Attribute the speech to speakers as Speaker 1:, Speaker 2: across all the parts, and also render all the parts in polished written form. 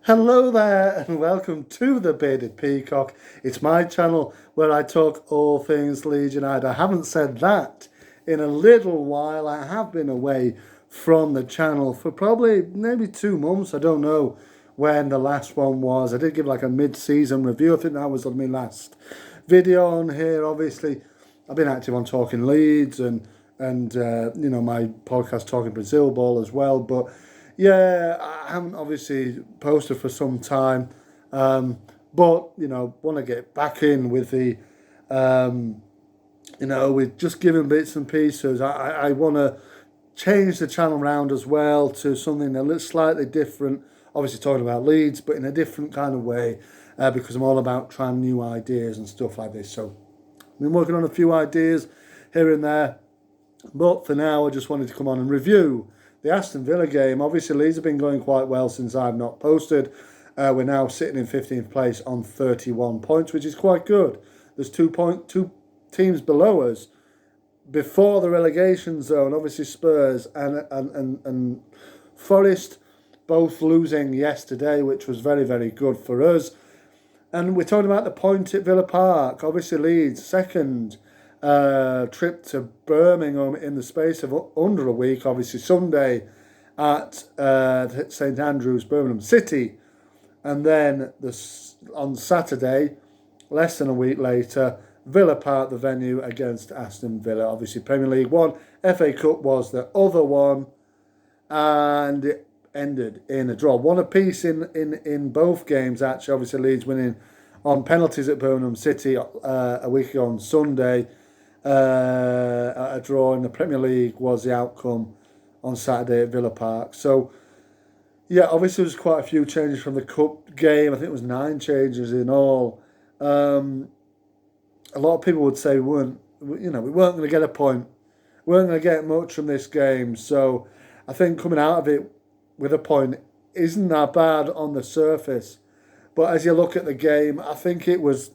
Speaker 1: Hello there and welcome to the Bearded Peacock. It's my channel where I talk all things Leeds United. I haven't said that in a little while. I have been away from the channel for probably maybe 2 months. I don't know when the last one was. I did give like a mid-season review. I think that was on my last video on here. Obviously, I've been active on Talking Leeds and my podcast Talking Brazil Ball as well, but yeah, I haven't obviously posted for some time, but want to get back in with um, with just giving bits and pieces. I want to change the channel around as well to something a little slightly different. Obviously talking about Leeds, but in a different kind of way, because I'm all about trying new ideas and stuff like this. So I've been working on a few ideas here and there. But for now, I just wanted to come on and review the Aston Villa game. Obviously, Leeds have been going quite well since I've not posted. We're now sitting in 15th place on 31 points, which is quite good. There's two teams below us before the relegation zone. Obviously, Spurs and Forest both losing yesterday, which was very, very good for us. And we're talking about the point at Villa Park. Obviously, Leeds second trip to Birmingham in the space of under a week. Obviously, Sunday at St Andrews, Birmingham City, and then on Saturday, less than a week later, Villa Park, the venue, against Aston Villa. Obviously, Premier League 1, FA Cup was the other one, and it ended in a draw. One apiece in both games, actually. Obviously, Leeds winning on penalties at Birmingham City a week ago on Sunday. A draw in the Premier League was the outcome on Saturday at Villa Park. So, yeah, obviously there was quite a few changes from the Cup game. I think it was 9 changes in all. A lot of people would say we weren't going to get a point. We weren't going to get much from this game. So I think coming out of it with a point isn't that bad on the surface. But as you look at the game, I think it was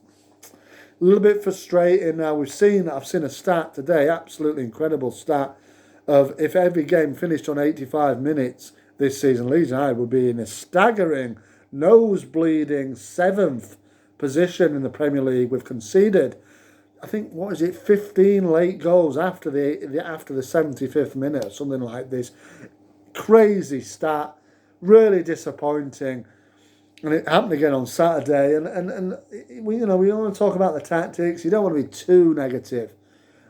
Speaker 1: a little bit frustrating. Now I've seen a stat today, absolutely incredible stat, of if every game finished on 85 minutes this season, Leeds United would be in a staggering, nose-bleeding 7th position in the Premier League. We've conceded, I think, 15 late goals after the 75th minute or something like this. Crazy stat, really disappointing. And it happened again on Saturday. And we want to talk about the tactics. You don't want to be too negative.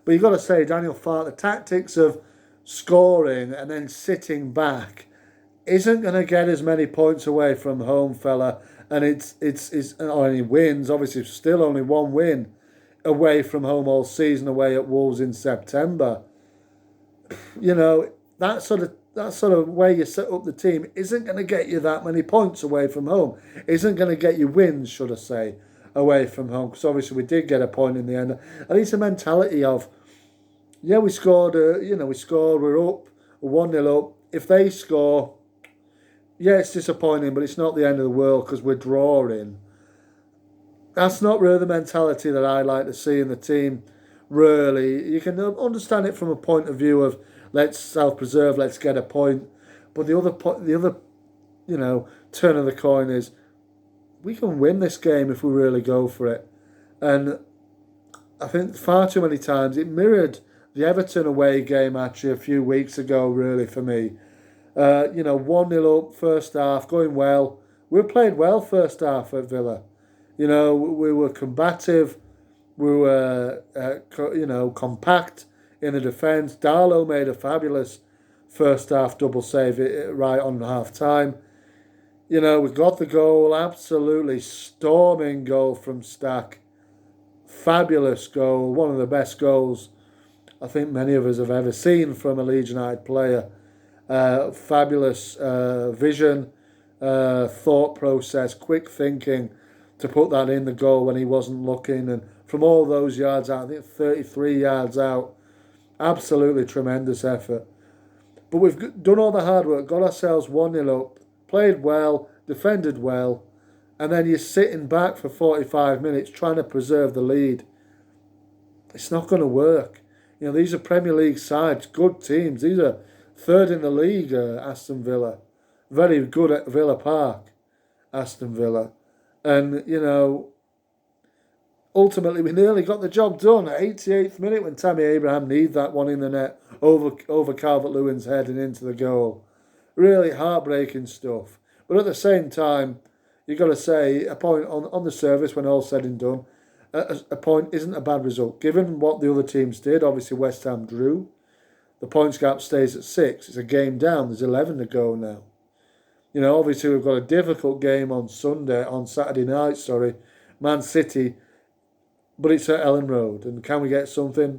Speaker 1: But you've got to say, Daniel Farke, the tactics of scoring and then sitting back isn't going to get as many points away from home, fella. And it's only wins. Obviously, still only one win away from home all season, away at Wolves in September. That sort of way you set up the team isn't going to get you that many points away from home. Isn't going to get you wins, should I say, away from home. Because obviously we did get a point in the end. And it's a mentality of, yeah, we scored, we're up, 1-0 up. If they score, yeah, it's disappointing, but it's not the end of the world because we're drawing. That's not really the mentality that I like to see in the team, really. You can understand it from a point of view of, let's self-preserve, let's get a point. But the other turn of the coin is we can win this game if we really go for it. And I think far too many times it mirrored the Everton away game actually a few weeks ago, really, for me. 1-0 up, first half, going well. We played well first half at Villa. We were combative. We were, compact in the defence. Darlow made a fabulous first half double save right on half time. We got the goal, absolutely storming goal from Stach. Fabulous goal, one of the best goals I think many of us have ever seen from a Leeds United player. Fabulous vision, thought process, quick thinking to put that in the goal when he wasn't looking. And from all those yards out, I think 33 yards out, absolutely tremendous effort. But we've done all the hard work, got ourselves 1-0 up, played well, defended well, and then you're sitting back for 45 minutes trying to preserve the lead. It's not going to work. These are Premier League sides, good teams. These are third in the league, Aston Villa. Very good at Villa Park. Aston Villa. And, ultimately we nearly got the job done at 88th minute when Tammy Abraham needed that one in the net over Calvert-Lewin's head and into the goal. Really heartbreaking stuff. But at the same time, you've got to say, a point on the surface when all's said and done, a point isn't a bad result. Given what the other teams did, obviously West Ham drew. The points gap stays at 6. It's a game down. There's 11 to go now. Obviously we've got a difficult game on Saturday night, Man City, but it's at Ellen Road. And can we get something?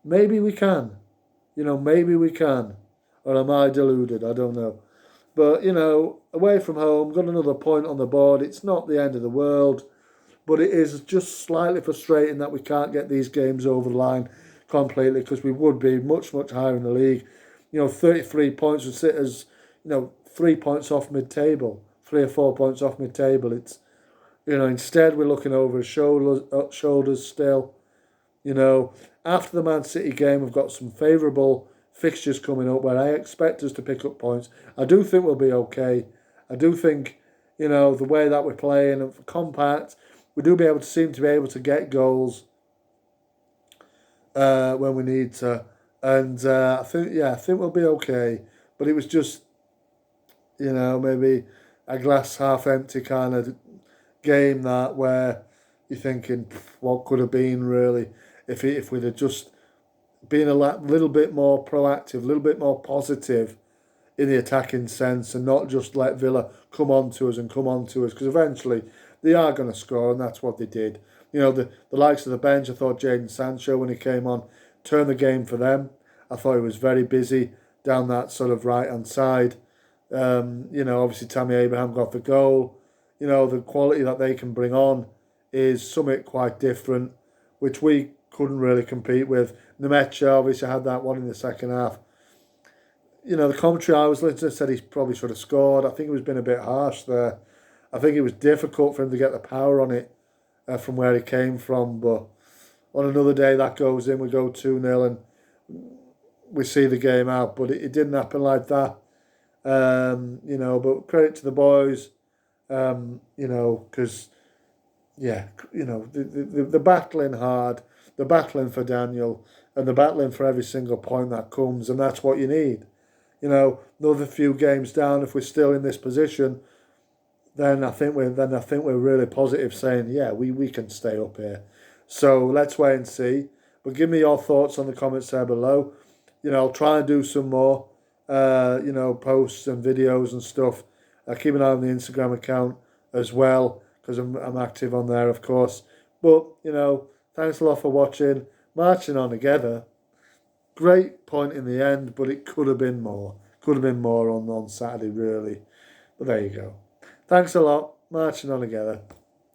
Speaker 1: Maybe we can. Maybe we can. Or am I deluded? I don't know. But, away from home, got another point on the board. It's not the end of the world, but it is just slightly frustrating that we can't get these games over the line completely, because we would be much, much higher in the league. 33 points would sit as, 3 points off mid-table, 3 or 4 points off mid-table. It's, instead we're looking over his shoulders still. After the Man City game, we've got some favourable fixtures coming up where I expect us to pick up points. I do think we'll be okay. I do think, the way that we're playing, compact, we do seem to be able to get goals when we need to. And I think we'll be okay. But it was just, maybe a glass half empty kind of game that where you're thinking, what could have been really if we'd have just been a little bit more proactive, a little bit more positive in the attacking sense, and not just let Villa come on to us, because eventually they are going to score, and that's what they did. The likes of the bench, I thought Jadon Sancho, when he came on, turned the game for them. I thought he was very busy down that sort of right-hand side. Obviously Tammy Abraham got the goal. The quality that they can bring on is something quite different, which we couldn't really compete with. Nemecha obviously had that one in the second half. The commentary I was listening to said he probably should have scored. I think it was been a bit harsh there. I think it was difficult for him to get the power on it from where he came from. But on another day, that goes in, we go 2-0 and we see the game out. But it didn't happen like that. But credit to the boys, because, they're battling hard. They're battling for Daniel, and they're battling for every single point that comes, and that's what you need. Another few games down, if we're still in this position, then I think we're really positive, saying, yeah, we can stay up here. So let's wait and see. But give me your thoughts on the comments there below. I'll try and do some more, posts and videos and stuff. Keep an eye on the Instagram account as well, because I'm active on there, of course. But, thanks a lot for watching. Marching on together. Great point in the end, but it could have been more. Could have been more on Saturday, really. But there you go. Thanks a lot. Marching on together.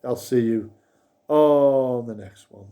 Speaker 1: I'll see you on the next one.